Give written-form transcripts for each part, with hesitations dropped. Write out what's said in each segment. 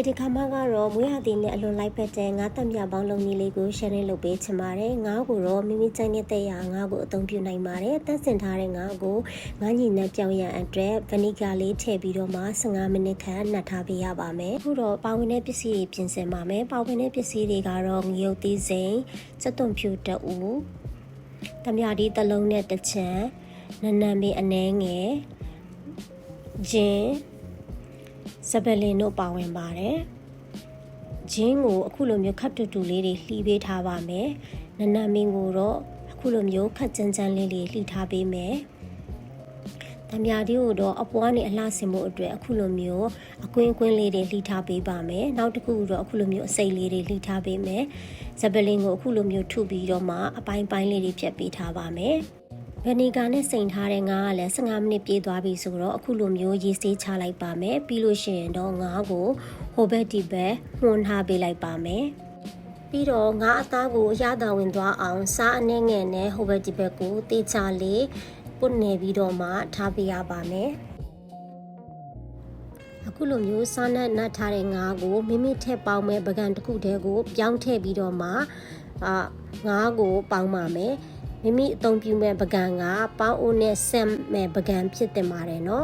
ဒီခါမှကတော့မွေးရသည်နဲ့အလွန်လိုက်ဖက်တဲ့ငါးတက်မြပေါင်းလုံးကြီးလေးကို share လုပ်ပေးချင်ပါတယ်ငါးကိုတော့မိမိကြိုက်တဲ့ရငါးကိုအသုံးပြုနိုင်ပါတယ်တက်ဆင်ထားတဲ့ငါးကိုငါးညီနဲ့ပြောင်းရန်အတွက်ဗနီဂါလေးထည့်ပြီးတော့မှ15မိနစ်ခန့်နှက်ထားပေးရပါမယ်အခုတော့ပါဝင်တဲ့ပစ္စည်းတွေပြင်ဆင်ပါမယ်ပါဝင်တဲ့ပစ္စည်းတွေကတော့ငရုတ်သီးစိမ်းစက်သွန်ဖြူတအူတမြဒီတစ်လုံးနဲ့တစ်ချမ်းနနံပင်အနှဲငယ်ဂျင်းစပယ်လင်တို့ပါဝင်ပါတယ်ဂျင်းကိုအခုလိုမျိုးခပ်တူတူလေးတွေလှီးပေးထားပါမယ်နနမင်းကိုတော့အခုလိုမျိုးခပ်ကြမ်းကြမ်းလေးတွေလှီးထားပေးမယ်တမြာဒီကိုတော့အပွားနဲ့အလှဆင်ဖို့အတွက်အခုလိုမျိုးအကွင်းလေးတွေလှီးထားပေးပါမယ်နောက်တစ်ခုတော့အခုလိုမျိုးအစိမ့်လေးတွေလှီးထားပေးမယ်စပယ်လင်ကိုအခုလိုမျိုးထုပြီးတော့မှအပိုင်းလေးတွေဖြတ်ပေးထားပါမယ်ဗနီဂါနဲ့စိန်ထားတဲ့ငါးကလည်း15မိနစ်ပြည့်သွားပြီဆိုတော့အခုလိုမျိုးရေဆေးချလိုက်ပါမယ်ပြီးလို့ရှိရင်တော့ငါးကိုဟိုဘက်ဒီဘက်မှွန်းထားပေးလိုက်ပါမယ်ပြီးတော့ငါးအသားကိုရတာဝင်သွားအောင်စားအနှဲငယ်နဲ့ဟိုဘက်ဒီဘက်ကိုတေချာလေးပုတ်နေပြီးတော့မှထားပေးရပါမယ်အခုလိုမျိုးစားနတ်ထားတဲ့ငါးကိုမိမိထည့်ပေါင်းမဲ့ပကံတစ်ခုတည်းကိုပြောင်းထည့်ပြီးတော့မှငါးကိုပေါင်းပါမယ်မိမိအသုံးပြုမဲ့ပကံကပေါင်းအိုးနဲ့ဆက်မဲ့ပကံဖြစ်တင်ပါတယ်เนาะ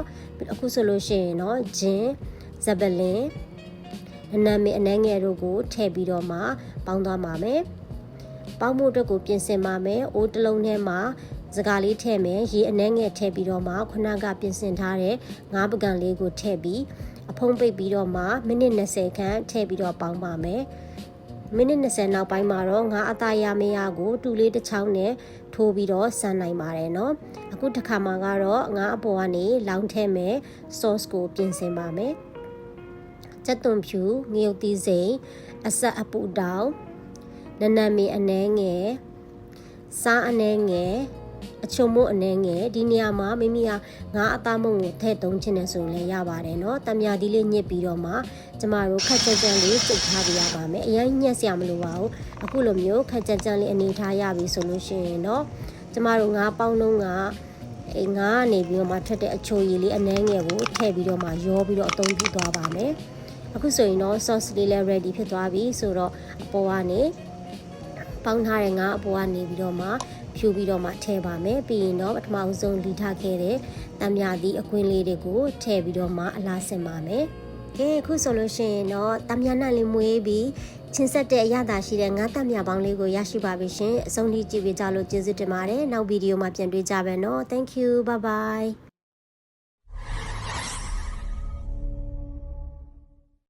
အခုဆိုလို့ရှိရင်เนาะဂျင်းဇပလင်နနမင်အနှဲငယ်တို့ကိုထည့်ပြီးတော့မှပေါင်းသွားပါမယ်ပေါင်းဖို့အတွက်ကိုပြင်ဆင်ပါမယ်အိုးတစ်လုံးထဲမှာစကားလေးထည့်မယ်ရေအနှဲငယ်ထည့်ပြီးတော့မှခုနကပြင်ဆင်ထားတဲ့ငါးပကံလေးကိုထည့်ပြီးအဖုံးပိတ်ပြီးတော့မှမိနစ်20ခန့်ထည့်ပြီးတော့ပေါင်းပါမယ်မိနစ်20နောက်ပိုင်းမှာတော့ငါအသားရမရကိုတူလေးတစ်ချောင်းနဲ့ထိုးပြီးတော့ဆန်းနိုင်ပါတယ်เนาะအခုတစ်ခါမှာကတော့ငါအပေါ်ကနေလောင်းထဲမဲ့ sauce ကိုပြင်ဆင်ပါမယ်စက်သွန်ဖြူငရုတ်သီးစိမ်းအဆက်အပူတောင်နနမီအနှဲငယ်စားအနှဲငယ်အချုံမို့အနှဲငယ်ဒီနေရာမှာမိမိကငါအသားမုံကိုထည့်သုံးချင်တယ်ဆိုရင်လည်းရပါတယ်เนาะတမြာဒီလေးညစ်ပြီးတော့မှကျမတို့ခက်ကြက်ကြက်လေးစိတ်ထားပေးရပါမယ်အရင်ညက်စရာမလိုပါဘူးအခုလိုမျိုးခက်ကြက်ကြက်လေးအနေထားရပြီဆိုလို့ရှိရင်เนาะကျမတို့ငါပေါင်းလုံးကငါကနေပြီးတော့မှထက်တဲ့အချိုရည်လေးအနှဲငယ်ကိုထည့်ပြီးတော့မှရောပြီးတော့အသုံးပြုသွားပါမယ်အခုဆိုရင်တော့ sauce လေးလည်း ready ဖြစ်သွားပြီဆိုတော့အပေါ်ကနေပေါင်းထားတဲ့ငါအပေါ်ကနေပြီးတော့မှဖြူပြီးတော့မှထည့်ပါမယ်ပြီးရင်တော့ပထမဆုံးလီထားခဲ့တဲ့တံမြသီးအကွင်းလေးတွေကိုထည့်ပြီးတော့မှအလားဆင်ပါမယ်အခုဆိုလို့ရှိရင်တော့တံမြနဲ့လေးမွေးပြီးချင်းဆက်တဲ့အရသာရှိတဲ့ငါးတံမြပေါင်းလေးကိုရရှိပါပြီရှင်အဆုံးထိကြည့်ပေးကြလို့ကျေးဇူးတင်ပါတယ်နောက်ဗီဒီယိုမှာပြန်တွေ့ကြပါမယ်နော် Thank you bye bye